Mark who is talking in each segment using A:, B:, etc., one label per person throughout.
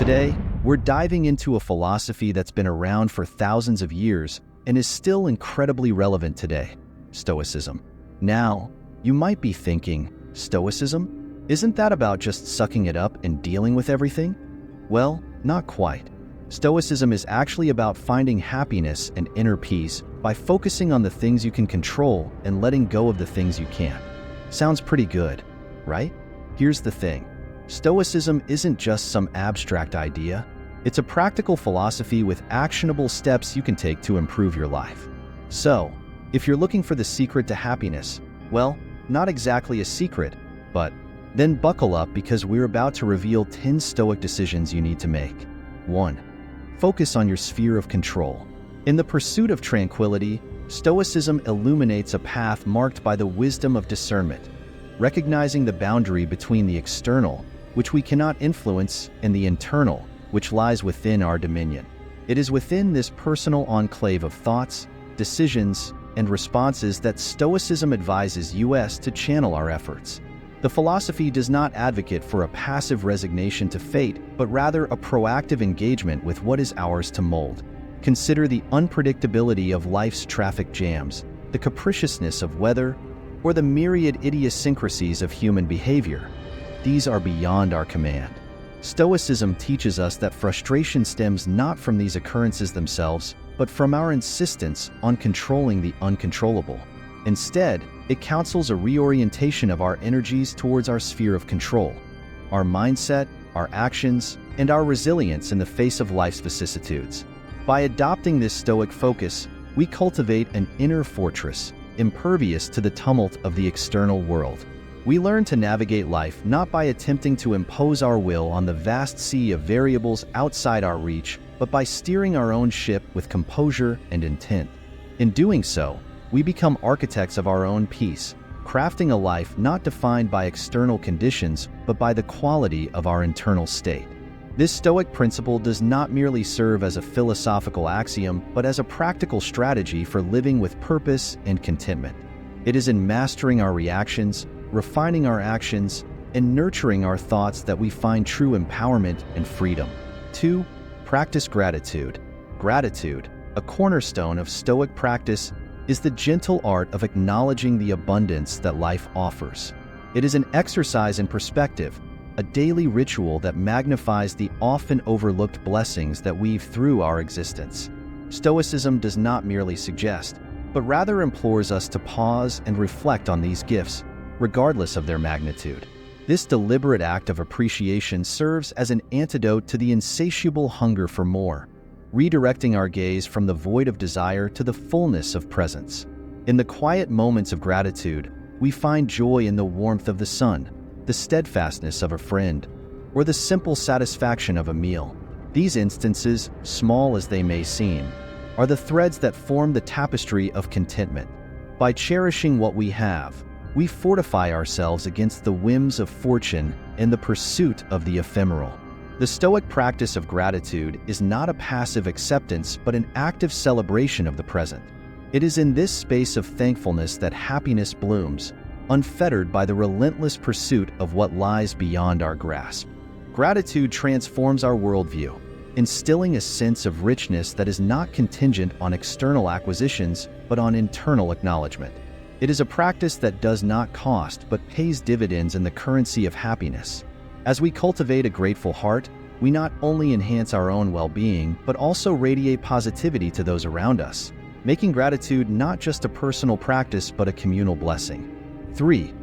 A: Today, we're diving into a philosophy that's been around for thousands of years and is still incredibly relevant today: Stoicism. Now, you might be thinking, Stoicism? Isn't that about just sucking it up and dealing with everything? Well, not quite. Stoicism is actually about finding happiness and inner peace by focusing on the things you can control and letting go of the things you can't. Sounds pretty good, right? Here's the thing. Stoicism isn't just some abstract idea. It's a practical philosophy with actionable steps you can take to improve your life. So, if you're looking for the secret to happiness, well, not exactly a secret, but then buckle up because we're about to reveal 10 Stoic decisions you need to make. 1. Focus on your sphere of control. In the pursuit of tranquility, Stoicism illuminates a path marked by the wisdom of discernment, recognizing the boundary between the external, which we cannot influence, and the internal, which lies within our dominion. It is within this personal enclave of thoughts, decisions, and responses that Stoicism advises us to channel our efforts. The philosophy does not advocate for a passive resignation to fate, but rather a proactive engagement with what is ours to mold. Consider the unpredictability of life's traffic jams, the capriciousness of weather, or the myriad idiosyncrasies of human behavior. These are beyond our command. Stoicism teaches us that frustration stems not from these occurrences themselves, but from our insistence on controlling the uncontrollable. Instead, it counsels a reorientation of our energies towards our sphere of control, our mindset, our actions, and our resilience in the face of life's vicissitudes. By adopting this Stoic focus, we cultivate an inner fortress, impervious to the tumult of the external world. We learn to navigate life not by attempting to impose our will on the vast sea of variables outside our reach, but by steering our own ship with composure and intent. In doing so, we become architects of our own peace, crafting a life not defined by external conditions, but by the quality of our internal state. This Stoic principle does not merely serve as a philosophical axiom, but as a practical strategy for living with purpose and contentment. It is in mastering our reactions, refining our actions, and nurturing our thoughts that we find true empowerment and freedom. 2. Practice gratitude. Gratitude, a cornerstone of Stoic practice, is the gentle art of acknowledging the abundance that life offers. It is an exercise in perspective, a daily ritual that magnifies the often overlooked blessings that weave through our existence. Stoicism does not merely suggest, but rather implores us to pause and reflect on these gifts, regardless of their magnitude. This deliberate act of appreciation serves as an antidote to the insatiable hunger for more, redirecting our gaze from the void of desire to the fullness of presence. In the quiet moments of gratitude, we find joy in the warmth of the sun, the steadfastness of a friend, or the simple satisfaction of a meal. These instances, small as they may seem, are the threads that form the tapestry of contentment. By cherishing what we have, we fortify ourselves against the whims of fortune and the pursuit of the ephemeral. The Stoic practice of gratitude is not a passive acceptance, but an active celebration of the present. It is in this space of thankfulness that happiness blooms, unfettered by the relentless pursuit of what lies beyond our grasp. Gratitude transforms our worldview, instilling a sense of richness that is not contingent on external acquisitions, but on internal acknowledgement. It is a practice that does not cost, but pays dividends in the currency of happiness. As we cultivate a grateful heart, we not only enhance our own well-being, but also radiate positivity to those around us, making gratitude not just a personal practice, but a communal blessing. 3.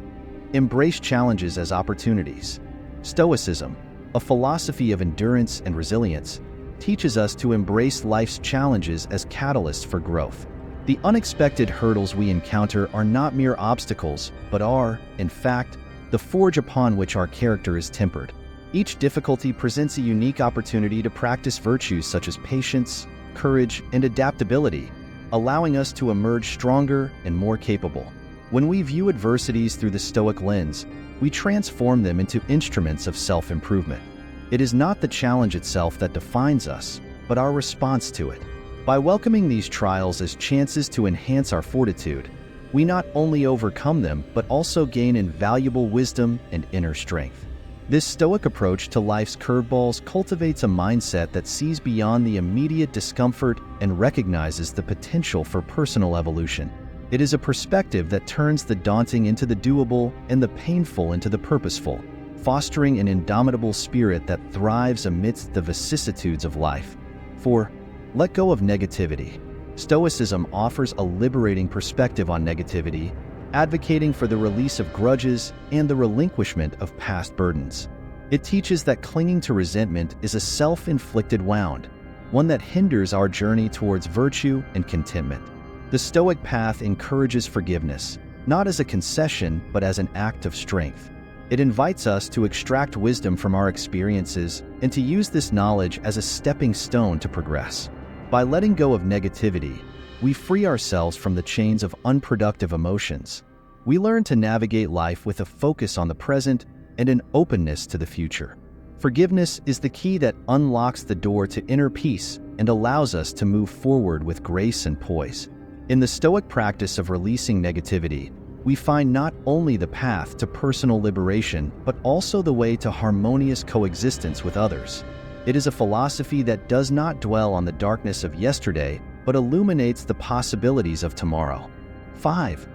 A: Embrace challenges as opportunities. Stoicism, a philosophy of endurance and resilience, teaches us to embrace life's challenges as catalysts for growth. The unexpected hurdles we encounter are not mere obstacles, but are, in fact, the forge upon which our character is tempered. Each difficulty presents a unique opportunity to practice virtues such as patience, courage, and adaptability, allowing us to emerge stronger and more capable. When we view adversities through the Stoic lens, we transform them into instruments of self-improvement. It is not the challenge itself that defines us, but our response to it. By welcoming these trials as chances to enhance our fortitude, we not only overcome them, but also gain invaluable wisdom and inner strength. This Stoic approach to life's curveballs cultivates a mindset that sees beyond the immediate discomfort and recognizes the potential for personal evolution. It is a perspective that turns the daunting into the doable and the painful into the purposeful, fostering an indomitable spirit that thrives amidst the vicissitudes of life. 4. Let go of negativity. Stoicism offers a liberating perspective on negativity, advocating for the release of grudges and the relinquishment of past burdens. It teaches that clinging to resentment is a self-inflicted wound, one that hinders our journey towards virtue and contentment. The Stoic path encourages forgiveness, not as a concession but as an act of strength. It invites us to extract wisdom from our experiences and to use this knowledge as a stepping stone to progress. By letting go of negativity, we free ourselves from the chains of unproductive emotions. We learn to navigate life with a focus on the present and an openness to the future. Forgiveness is the key that unlocks the door to inner peace and allows us to move forward with grace and poise. In the Stoic practice of releasing negativity, we find not only the path to personal liberation, but also the way to harmonious coexistence with others. It is a philosophy that does not dwell on the darkness of yesterday, but illuminates the possibilities of tomorrow. 5.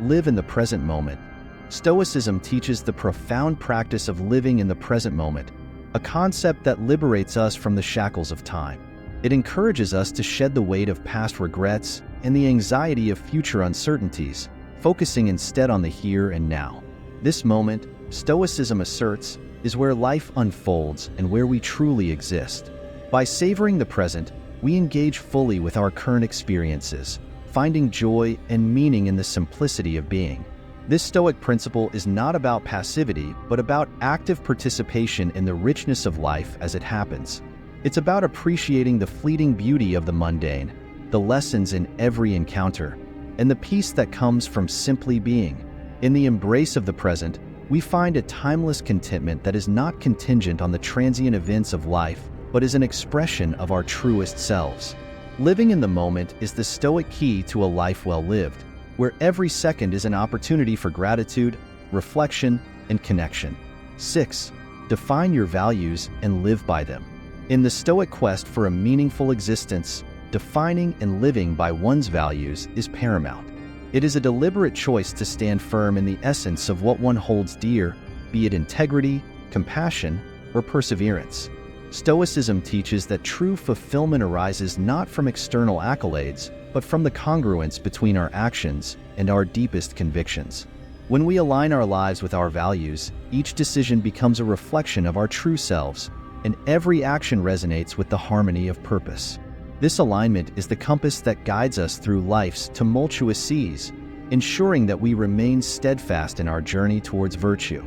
A: Live in the present moment. Stoicism teaches the profound practice of living in the present moment, a concept that liberates us from the shackles of time. It encourages us to shed the weight of past regrets and the anxiety of future uncertainties, focusing instead on the here and now. This moment, Stoicism asserts, is where life unfolds and where we truly exist. By savoring the present, we engage fully with our current experiences, finding joy and meaning in the simplicity of being. This Stoic principle is not about passivity, but about active participation in the richness of life as it happens. It's about appreciating the fleeting beauty of the mundane, the lessons in every encounter, and the peace that comes from simply being. In the embrace of the present, we find a timeless contentment that is not contingent on the transient events of life, but is an expression of our truest selves. Living in the moment is the Stoic key to a life well lived, where every second is an opportunity for gratitude, reflection, and connection. 6. Define your values and live by them. In the Stoic quest for a meaningful existence, defining and living by one's values is paramount. It is a deliberate choice to stand firm in the essence of what one holds dear, be it integrity, compassion, or perseverance. Stoicism teaches that true fulfillment arises not from external accolades, but from the congruence between our actions and our deepest convictions. When we align our lives with our values, each decision becomes a reflection of our true selves, and every action resonates with the harmony of purpose. This alignment is the compass that guides us through life's tumultuous seas, ensuring that we remain steadfast in our journey towards virtue.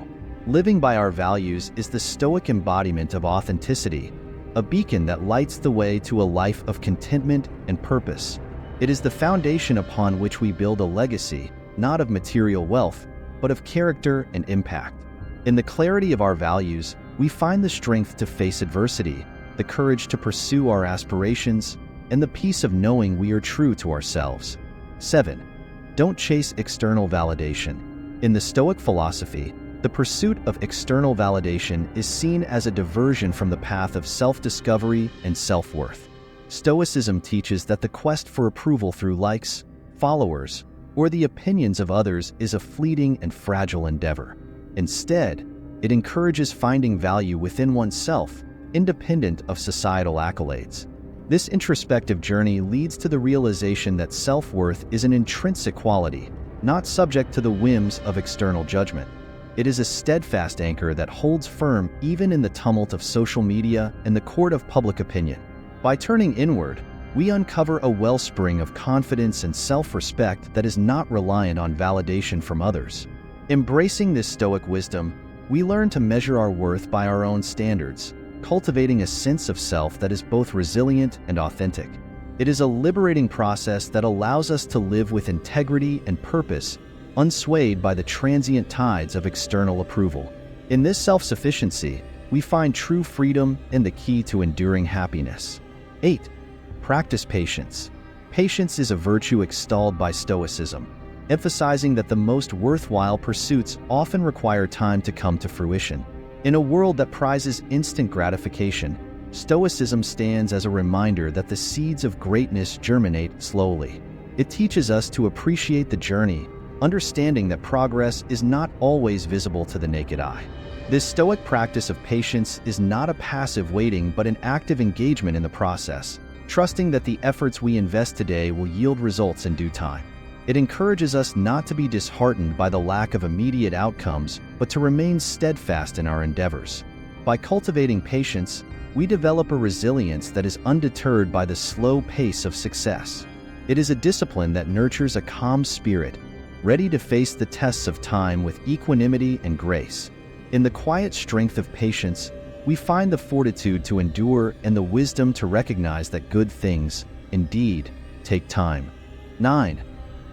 A: Living by our values is the Stoic embodiment of authenticity, a beacon that lights the way to a life of contentment and purpose. It is the foundation upon which we build a legacy, not of material wealth, but of character and impact. In the clarity of our values, we find the strength to face adversity, the courage to pursue our aspirations, and the peace of knowing we are true to ourselves. 7. Don't chase external validation. In the Stoic philosophy, the pursuit of external validation is seen as a diversion from the path of self-discovery and self-worth. Stoicism teaches that the quest for approval through likes, followers, or the opinions of others is a fleeting and fragile endeavor. Instead, it encourages finding value within oneself, independent of societal accolades. This introspective journey leads to the realization that self-worth is an intrinsic quality, not subject to the whims of external judgment. It is a steadfast anchor that holds firm even in the tumult of social media and the court of public opinion. By turning inward, we uncover a wellspring of confidence and self-respect that is not reliant on validation from others. Embracing this Stoic wisdom, we learn to measure our worth by our own standards, cultivating a sense of self that is both resilient and authentic. It is a liberating process that allows us to live with integrity and purpose, unswayed by the transient tides of external approval. In this self-sufficiency, we find true freedom and the key to enduring happiness. 8. Practice patience. Patience is a virtue extolled by Stoicism, emphasizing that the most worthwhile pursuits often require time to come to fruition. In a world that prizes instant gratification, Stoicism stands as a reminder that the seeds of greatness germinate slowly. It teaches us to appreciate the journey, understanding that progress is not always visible to the naked eye. This Stoic practice of patience is not a passive waiting but an active engagement in the process, trusting that the efforts we invest today will yield results in due time. It encourages us not to be disheartened by the lack of immediate outcomes, but to remain steadfast in our endeavors. By cultivating patience, we develop a resilience that is undeterred by the slow pace of success. It is a discipline that nurtures a calm spirit, ready to face the tests of time with equanimity and grace. In the quiet strength of patience, we find the fortitude to endure and the wisdom to recognize that good things, indeed, take time. 9.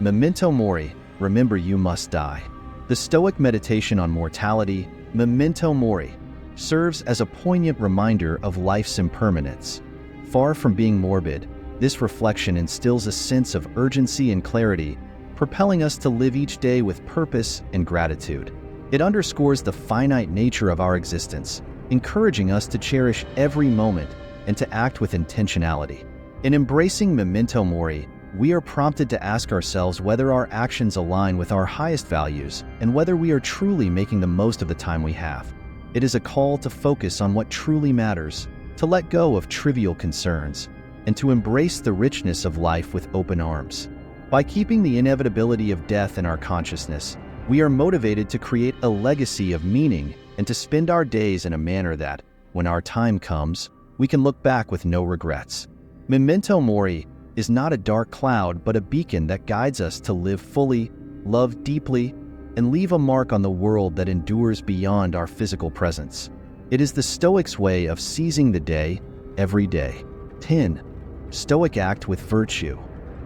A: Memento mori, remember you must die. The Stoic meditation on mortality, memento mori, serves as a poignant reminder of life's impermanence. Far from being morbid, this reflection instills a sense of urgency and clarity, propelling us to live each day with purpose and gratitude. It underscores the finite nature of our existence, encouraging us to cherish every moment and to act with intentionality. In embracing memento mori, we are prompted to ask ourselves whether our actions align with our highest values and whether we are truly making the most of the time we have. It is a call to focus on what truly matters, to let go of trivial concerns, and to embrace the richness of life with open arms. By keeping the inevitability of death in our consciousness, we are motivated to create a legacy of meaning and to spend our days in a manner that, when our time comes, we can look back with no regrets. Memento mori is not a dark cloud but a beacon that guides us to live fully, love deeply, and leave a mark on the world that endures beyond our physical presence. It is the Stoics' way of seizing the day, every day. 10. Stoic act with virtue.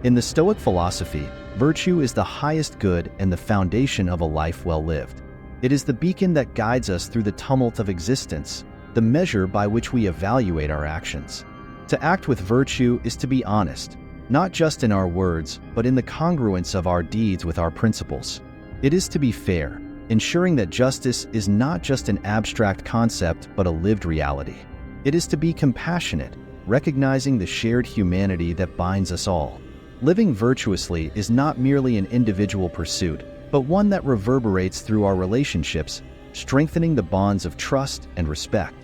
A: In the Stoic philosophy, virtue is the highest good and the foundation of a life well lived. It is the beacon that guides us through the tumult of existence, the measure by which we evaluate our actions. To act with virtue is to be honest, not just in our words, but in the congruence of our deeds with our principles. It is to be fair, ensuring that justice is not just an abstract concept but a lived reality. It is to be compassionate, recognizing the shared humanity that binds us all. Living virtuously is not merely an individual pursuit, but one that reverberates through our relationships, strengthening the bonds of trust and respect.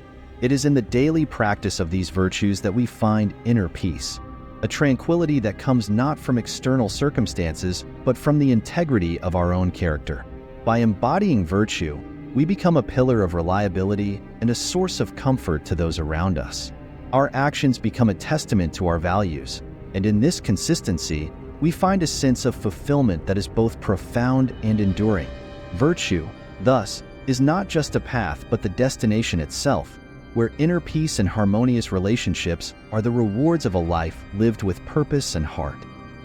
A: It is in the daily practice of these virtues that we find inner peace, a tranquility that comes not from external circumstances, but from the integrity of our own character. By embodying virtue, we become a pillar of reliability and a source of comfort to those around us. Our actions become a testament to our values, and in this consistency, we find a sense of fulfillment that is both profound and enduring. Virtue, thus, is not just a path but the destination itself, where inner peace and harmonious relationships are the rewards of a life lived with purpose and heart.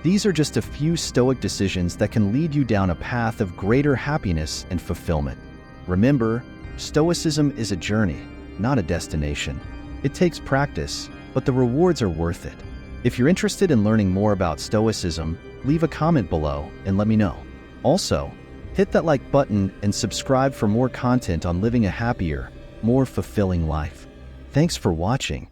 A: These are just a few Stoic decisions that can lead you down a path of greater happiness and fulfillment. Remember, Stoicism is a journey, not a destination. It takes practice, but the rewards are worth it. If you're interested in learning more about Stoicism, leave a comment below and let me know. Also, hit that like button and subscribe for more content on living a happier, more fulfilling life. Thanks for watching.